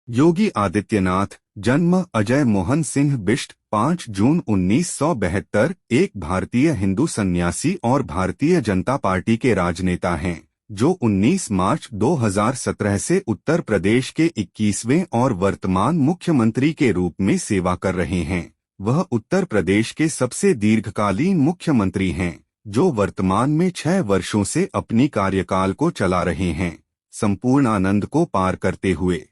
योगी आदित्यनाथ जन्म अजय मोहन सिंह बिष्ट 5 जून 1972 एक भारतीय हिंदू सन्यासी और भारतीय जनता पार्टी के राजनेता हैं जो 19 मार्च 2017 से उत्तर प्रदेश के 21वें और वर्तमान मुख्यमंत्री के रूप में सेवा कर रहे हैं। वह उत्तर प्रदेश के सबसे दीर्घकालीन मुख्यमंत्री हैं जो वर्तमान में 6 वर्षों से अपनी कार्यकाल को चला रहे हैं, संपूर्ण आनंद को पार करते हुए।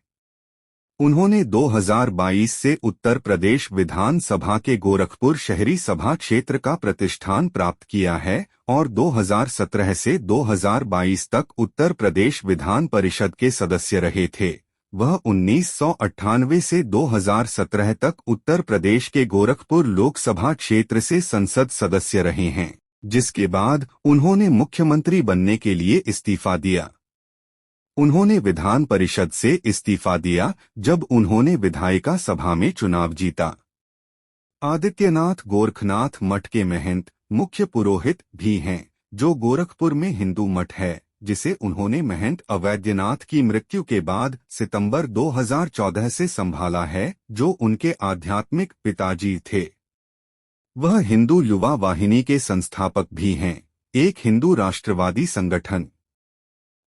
उन्होंने 2022 से उत्तर प्रदेश विधानसभा के गोरखपुर शहरी सभा क्षेत्र का प्रतिष्ठान प्राप्त किया है और 2017 से 2022 तक उत्तर प्रदेश विधान परिषद के सदस्य रहे थे। वह 1998 से 2017 तक उत्तर प्रदेश के गोरखपुर लोकसभा क्षेत्र से संसद सदस्य रहे हैं, जिसके बाद उन्होंने मुख्यमंत्री बनने के लिए इस्तीफा दिया। उन्होंने विधान परिषद से इस्तीफा दिया जब उन्होंने विधायिका सभा में चुनाव जीता। आदित्यनाथ गोरखनाथ मठ के महंत मुख्य पुरोहित भी हैं, जो गोरखपुर में हिंदू मठ है, जिसे उन्होंने महंत अवैद्यनाथ की मृत्यु के बाद सितंबर 2014 से संभाला है, जो उनके आध्यात्मिक पिताजी थे। वह हिंदू युवा वाहिनी के संस्थापक भी हैं, एक हिंदू राष्ट्रवादी संगठन।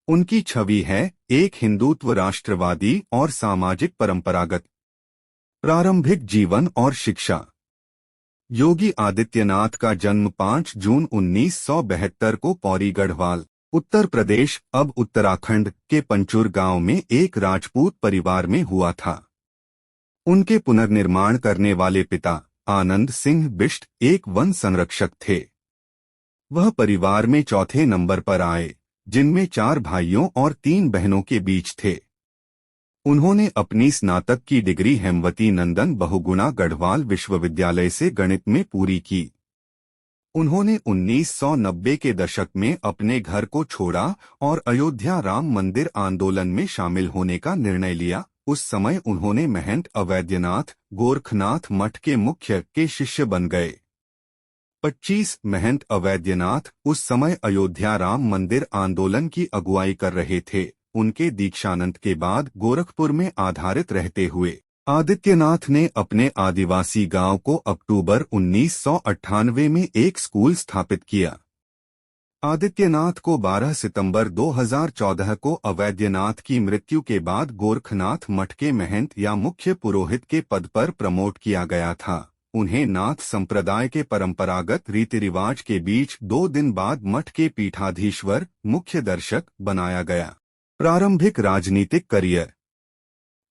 उनकी छवि है एक हिंदुत्व राष्ट्रवादी और सामाजिक परंपरागत। प्रारंभिक जीवन और शिक्षा। योगी आदित्यनाथ का जन्म 5 जून 1972 को पौरी गढ़वाल, उत्तर प्रदेश अब उत्तराखंड के पंचुर गांव में एक राजपूत परिवार में हुआ था। उनके पुनर्निर्माण करने वाले पिता आनंद सिंह बिष्ट एक वन संरक्षक थे। वह परिवार में चौथे नंबर पर आए, जिनमें 4 भाइयों और 3 बहनों के बीच थे। उन्होंने अपनी स्नातक की डिग्री हेमवती नंदन बहुगुणा गढ़वाल विश्वविद्यालय से गणित में पूरी की। उन्होंने 1990 के दशक में अपने घर को छोड़ा और अयोध्या राम मंदिर आंदोलन में शामिल होने का निर्णय लिया। उस समय उन्होंने महंत अवैद्यनाथ गोरखनाथ मठ के मुख्य के शिष्य बन गए। 25 महंत अवैद्यनाथ उस समय अयोध्या राम मंदिर आंदोलन की अगुवाई कर रहे थे। उनके दीक्षांत के बाद गोरखपुर में आधारित रहते हुए आदित्यनाथ ने अपने आदिवासी गांव को अक्टूबर 1998 में एक स्कूल स्थापित किया। आदित्यनाथ को 12 सितंबर 2014 को अवैद्यनाथ की मृत्यु के बाद गोरखनाथ मठ के महंत या मुख्य पुरोहित के पद पर प्रमोट किया गया था। उन्हें नाथ संप्रदाय के परंपरागत रीति रिवाज के बीच 2 दिन बाद मठ के पीठाधीश्वर मुख्य दर्शक बनाया गया। प्रारंभिक राजनीतिक करियर।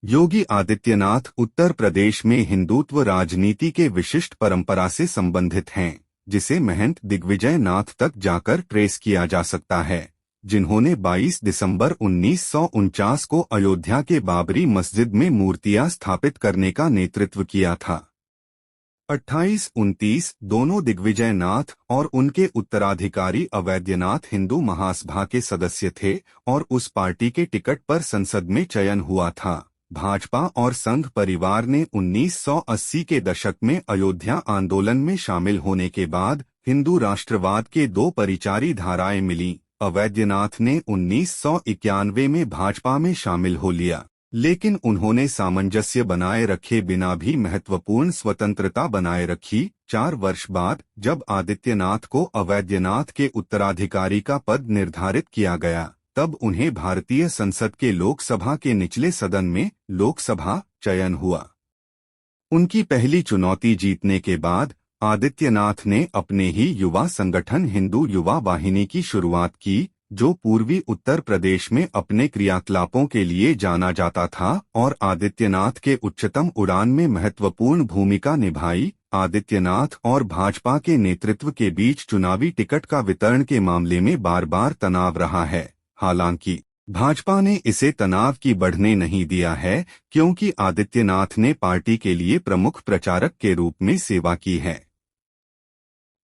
योगी आदित्यनाथ उत्तर प्रदेश में हिंदुत्व राजनीति के विशिष्ट परंपरा से संबंधित हैं, जिसे महंत दिग्विजय नाथ तक जाकर ट्रेस किया जा सकता है, जिन्होंने 22 दिसंबर 1949 को अयोध्या के बाबरी मस्जिद में मूर्तियां स्थापित करने का नेतृत्व किया था। 28-29 दोनों दिग्विजय नाथ और उनके उत्तराधिकारी अवैद्यनाथ हिंदू महासभा के सदस्य थे और उस पार्टी के टिकट पर संसद में चयन हुआ था। भाजपा और संघ परिवार ने 1980 के दशक में अयोध्या आंदोलन में शामिल होने के बाद हिंदू राष्ट्रवाद के 2 परिचारी धाराएं मिली। अवैद्यनाथ ने 1991 में भाजपा में शामिल हो लिया, लेकिन उन्होंने सामंजस्य बनाए रखे बिना भी महत्वपूर्ण स्वतंत्रता बनाए रखी। 4 वर्ष बाद जब आदित्यनाथ को अवैद्यनाथ के उत्तराधिकारी का पद निर्धारित किया गया, तब उन्हें भारतीय संसद के लोकसभा के निचले सदन में लोकसभा चयन हुआ। उनकी पहली चुनौती जीतने के बाद आदित्यनाथ ने अपने ही युवा संगठन हिंदू युवा वाहिनी की शुरुआत की, जो पूर्वी उत्तर प्रदेश में अपने क्रियाकलापों के लिए जाना जाता था और आदित्यनाथ के उच्चतम उड़ान में महत्वपूर्ण भूमिका निभाई। आदित्यनाथ और भाजपा के नेतृत्व के बीच चुनावी टिकट का वितरण के मामले में बार बार तनाव रहा है। हालांकि भाजपा ने इसे तनाव की बढ़ने नहीं दिया है, क्योंकि आदित्यनाथ ने पार्टी के लिए प्रमुख प्रचारक के रूप में सेवा की है।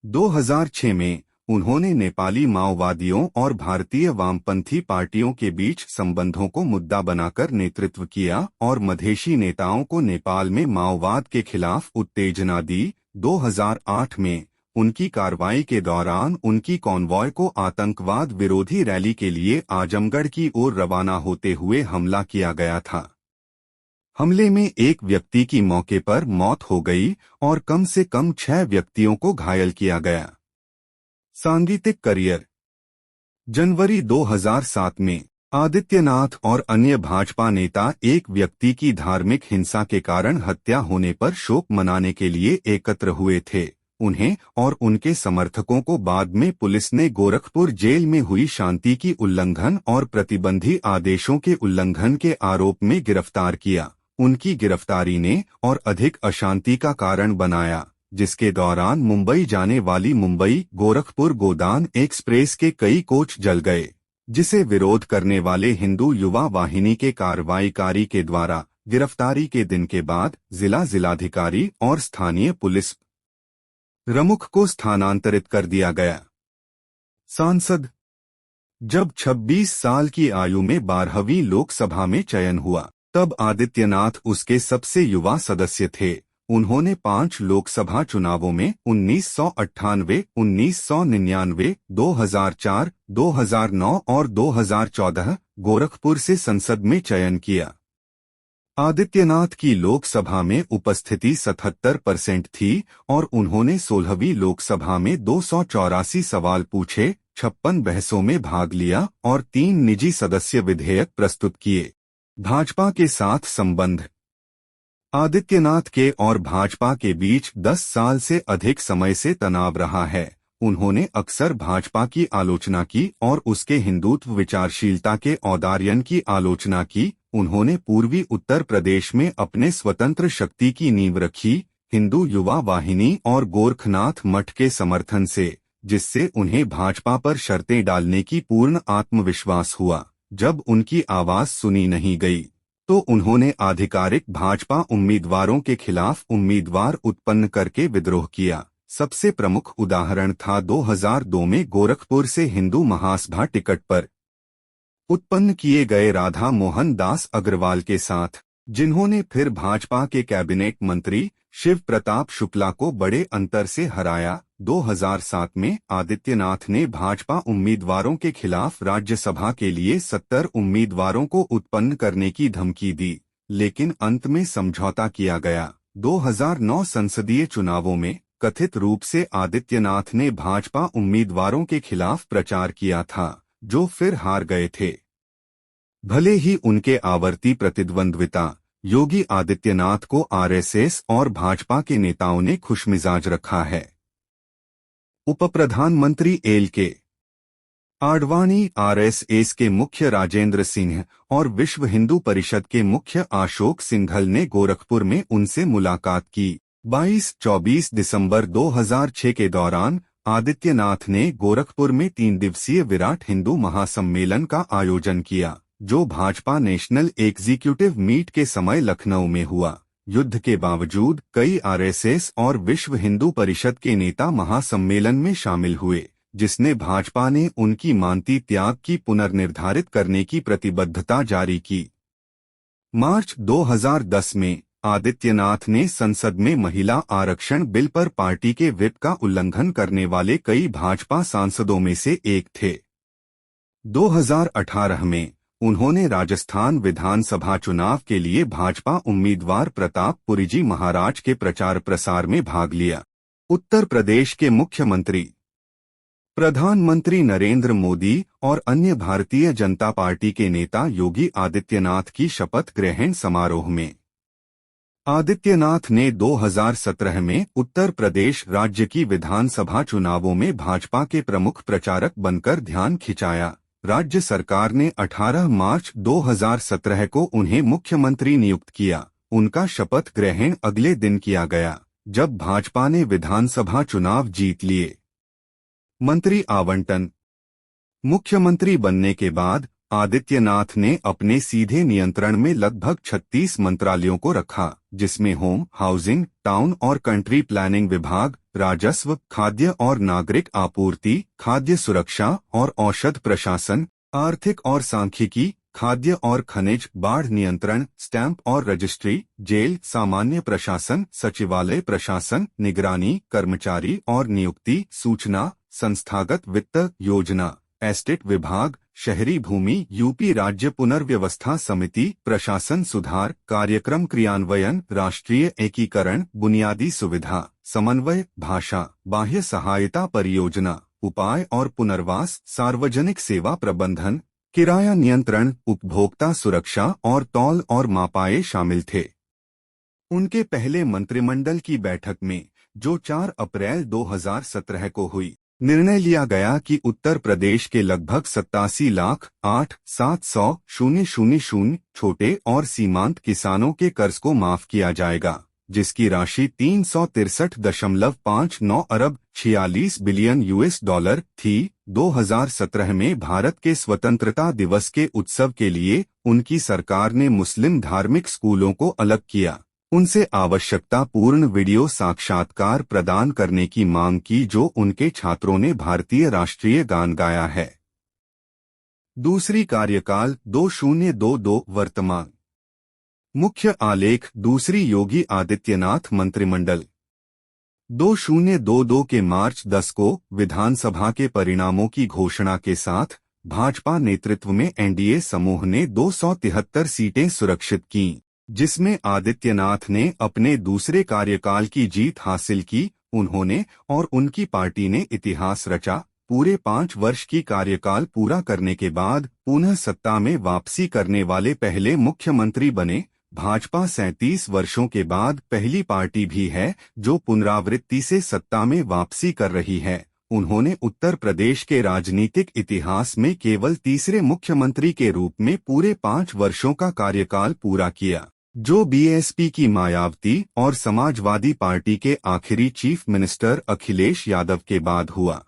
2006 में उन्होंने नेपाली माओवादियों और भारतीय वामपंथी पार्टियों के बीच संबंधों को मुद्दा बनाकर नेतृत्व किया और मधेशी नेताओं को नेपाल में माओवाद के खिलाफ उत्तेजना दी। 2008 में उनकी कार्रवाई के दौरान उनकी कॉन्वॉय को आतंकवाद विरोधी रैली के लिए आजमगढ़ की ओर रवाना होते हुए हमला किया गया था। हमले में एक व्यक्ति की मौके पर मौत हो गई और कम से कम 6 व्यक्तियों को घायल किया गया। सांगीतिक करियर। जनवरी 2007 में आदित्यनाथ और अन्य भाजपा नेता एक व्यक्ति की धार्मिक हिंसा के कारण हत्या होने पर शोक मनाने के लिए एकत्र हुए थे। उन्हें और उनके समर्थकों को बाद में पुलिस ने गोरखपुर जेल में हुई शांति की उल्लंघन और प्रतिबंधी आदेशों के उल्लंघन के आरोप में गिरफ्तार किया। उनकी गिरफ्तारी ने और अधिक अशांति का कारण बनाया, जिसके दौरान मुंबई जाने वाली मुंबई गोरखपुर गोदान एक्सप्रेस के कई कोच जल गए, जिसे विरोध करने वाले हिंदू युवा वाहिनी के कार्रवाईकारी के द्वारा गिरफ्तारी के दिन के बाद जिलाधिकारी और स्थानीय पुलिस प्रमुख को स्थानांतरित कर दिया गया। सांसद। जब 26 साल की आयु में 12वीं लोकसभा में चयन हुआ, तब आदित्यनाथ उसके सबसे युवा सदस्य थे। उन्होंने 5 लोकसभा चुनावों में 1998, 1999, 2004, 2009 और 2014 गोरखपुर से संसद में चयन किया। आदित्यनाथ की लोकसभा में उपस्थिति 77% थी और उन्होंने 16वीं लोकसभा में 284 सवाल पूछे, 56 बहसों में भाग लिया और 3 निजी सदस्य विधेयक प्रस्तुत किए। भाजपा के साथ संबंध। आदित्यनाथ के और भाजपा के बीच 10 साल से अधिक समय से तनाव रहा है। उन्होंने अक्सर भाजपा की आलोचना की और उसके हिंदुत्व विचारशीलता के औदार्यन की आलोचना की। उन्होंने पूर्वी उत्तर प्रदेश में अपने स्वतंत्र शक्ति की नींव रखी, हिंदू युवा वाहिनी और गोरखनाथ मठ के समर्थन से, जिससे उन्हें भाजपा पर शर्तें डालने की पूर्ण आत्मविश्वास हुआ। जब उनकी आवाज सुनी नहीं गई, तो उन्होंने आधिकारिक भाजपा उम्मीदवारों के खिलाफ उम्मीदवार उत्पन्न करके विद्रोह किया। सबसे प्रमुख उदाहरण था 2002 में गोरखपुर से हिंदू महासभा टिकट पर उत्पन्न किए गए राधा मोहन दास अग्रवाल के साथ, जिन्होंने फिर भाजपा के कैबिनेट मंत्री शिव प्रताप शुक्ला को बड़े अंतर से हराया। 2007 में आदित्यनाथ ने भाजपा उम्मीदवारों के खिलाफ राज्यसभा के लिए 70 उम्मीदवारों को उत्पन्न करने की धमकी दी, लेकिन अंत में समझौता किया गया। 2009 संसदीय चुनावों में कथित रूप से आदित्यनाथ ने भाजपा उम्मीदवारों के खिलाफ प्रचार किया था, जो फिर हार गए थे। भले ही उनके आवर्ती प्रतिद्वंद्विता योगी आदित्यनाथ को आरएसएस और भाजपा के नेताओं ने खुशमिजाज रखा है। उप प्रधानमंत्री एल.के. आडवाणी, आरएसएस के मुख्य राजेंद्र सिंह और विश्व हिंदू परिषद के मुख्य अशोक सिंघल ने गोरखपुर में उनसे मुलाकात की। 22-24 दिसंबर 2006 के दौरान आदित्यनाथ ने गोरखपुर में 3 दिवसीय विराट हिंदू महासम्मेलन का आयोजन किया, जो भाजपा नेशनल एग्जीक्यूटिव मीट के समय लखनऊ में हुआ। युद्ध के बावजूद कई आरएसएस और विश्व हिंदू परिषद के नेता महासम्मेलन में शामिल हुए, जिसने भाजपा ने उनकी मानती त्याग की पुनर्निर्धारित करने की प्रतिबद्धता जारी की। मार्च 2010 में आदित्यनाथ ने संसद में महिला आरक्षण बिल पर पार्टी के व्हिप का उल्लंघन करने वाले कई भाजपा सांसदों में से एक थे। 2018 में उन्होंने राजस्थान विधानसभा चुनाव के लिए भाजपा उम्मीदवार प्रताप पुरीजी महाराज के प्रचार प्रसार में भाग लिया। उत्तर प्रदेश के मुख्यमंत्री प्रधानमंत्री नरेंद्र मोदी और अन्य भारतीय जनता पार्टी के नेता योगी आदित्यनाथ की शपथ ग्रहण समारोह में आदित्यनाथ ने 2017 में उत्तर प्रदेश राज्य की विधानसभा चुनावों में भाजपा के प्रमुख प्रचारक बनकर ध्यान खिंचाया। राज्य सरकार ने 18 मार्च 2017 को उन्हें मुख्यमंत्री नियुक्त किया। उनका शपथ ग्रहण अगले दिन किया गया, जब भाजपा ने विधानसभा चुनाव जीत लिए। मंत्री आवंटन। मुख्यमंत्री बनने के बाद आदित्यनाथ ने अपने सीधे नियंत्रण में लगभग 36 मंत्रालयों को रखा, जिसमें होम, हाउसिंग, टाउन और कंट्री प्लानिंग विभाग, राजस्व, खाद्य और नागरिक आपूर्ति, खाद्य सुरक्षा और औषध प्रशासन, आर्थिक और सांख्यिकी, खाद्य और खनिज, बाढ़ नियंत्रण, स्टैंप और रजिस्ट्री, जेल, सामान्य प्रशासन, सचिवालय प्रशासन, निगरानी, कर्मचारी और नियुक्ति, सूचना, संस्थागत वित्त, योजना, एस्टेट विभाग, शहरी भूमि यूपी राज्य पुनर्व्यवस्था समिति, प्रशासन सुधार, कार्यक्रम क्रियान्वयन, राष्ट्रीय एकीकरण, बुनियादी सुविधा, समन्वय, भाषा, बाह्य सहायता परियोजना, उपाय और पुनर्वास, सार्वजनिक सेवा प्रबंधन, किराया नियंत्रण, उपभोक्ता सुरक्षा और तौल और मापाए शामिल थे। उनके पहले मंत्रिमंडल की बैठक में, जो 4 अप्रैल 2017 को हुई, निर्णय लिया गया कि उत्तर प्रदेश के लगभग 87,08,700,000 छोटे और सीमांत किसानों के कर्ज को माफ किया जाएगा, जिसकी राशि 363.59 अरब 46 बिलियन US$ थी। 2017 में भारत के स्वतंत्रता दिवस के उत्सव के लिए उनकी सरकार ने मुस्लिम धार्मिक स्कूलों को अलग किया, उनसे आवश्यकता पूर्ण वीडियो साक्षात्कार प्रदान करने की मांग की जो उनके छात्रों ने भारतीय राष्ट्रीय गान गाया है। दूसरी कार्यकाल 2022 वर्तमान। मुख्य आलेख दूसरी योगी आदित्यनाथ मंत्रिमंडल। 2022 के मार्च 10 को विधानसभा के परिणामों की घोषणा के साथ भाजपा नेतृत्व में एनडीए समूह ने 273 सीटें सुरक्षित कीं, जिसमें आदित्यनाथ ने अपने दूसरे कार्यकाल की जीत हासिल की। उन्होंने और उनकी पार्टी ने इतिहास रचा। पूरे 5 वर्ष की कार्यकाल पूरा करने के बाद पुनः सत्ता में वापसी करने वाले पहले मुख्यमंत्री बने। भाजपा 37 वर्षों के बाद पहली पार्टी भी है जो पुनरावृत्ति से सत्ता में वापसी कर रही है। उन्होंने उत्तर प्रदेश के राजनीतिक इतिहास में केवल तीसरे मुख्यमंत्री के रूप में पूरे 5 वर्षों का कार्यकाल पूरा किया, जो बीएसपी की मायावती और समाजवादी पार्टी के आखिरी चीफ मिनिस्टर अखिलेश यादव के बाद हुआ।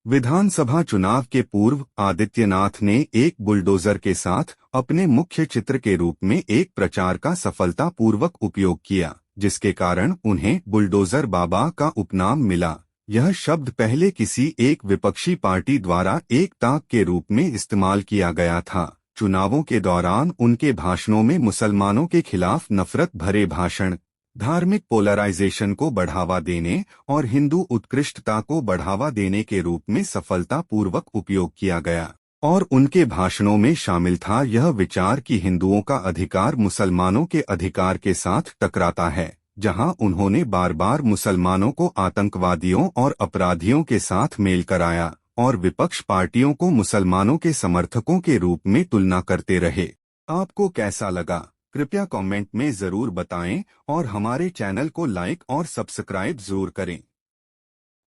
विधानसभा चुनाव के पूर्व आदित्यनाथ ने एक बुलडोजर के साथ अपने मुख्य चित्र के रूप में एक प्रचार का सफलतापूर्वक उपयोग किया, जिसके कारण उन्हें बुलडोजर बाबा का उपनाम मिला। यह शब्द पहले किसी एक विपक्षी पार्टी द्वारा एक ताक के रूप में इस्तेमाल किया गया था। चुनावों के दौरान उनके भाषणों में मुसलमानों के खिलाफ नफरत भरे भाषण, धार्मिक पोलराइजेशन को बढ़ावा देने और हिंदू उत्कृष्टता को बढ़ावा देने के रूप में सफलतापूर्वक उपयोग किया गया, और उनके भाषणों में शामिल था यह विचार कि हिंदुओं का अधिकार मुसलमानों के अधिकार के साथ टकराता है, जहां उन्होंने बार बार मुसलमानों को आतंकवादियों और अपराधियों के साथ मेल कराया और विपक्ष पार्टियों को मुसलमानों के समर्थकों के रूप में तुलना करते रहे। आपको कैसा लगा? कृपया कमेंट में जरूर बताएं और हमारे चैनल को लाइक और सब्सक्राइब जरूर करें।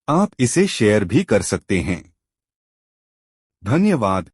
आप इसे शेयर भी कर सकते हैं। धन्यवाद।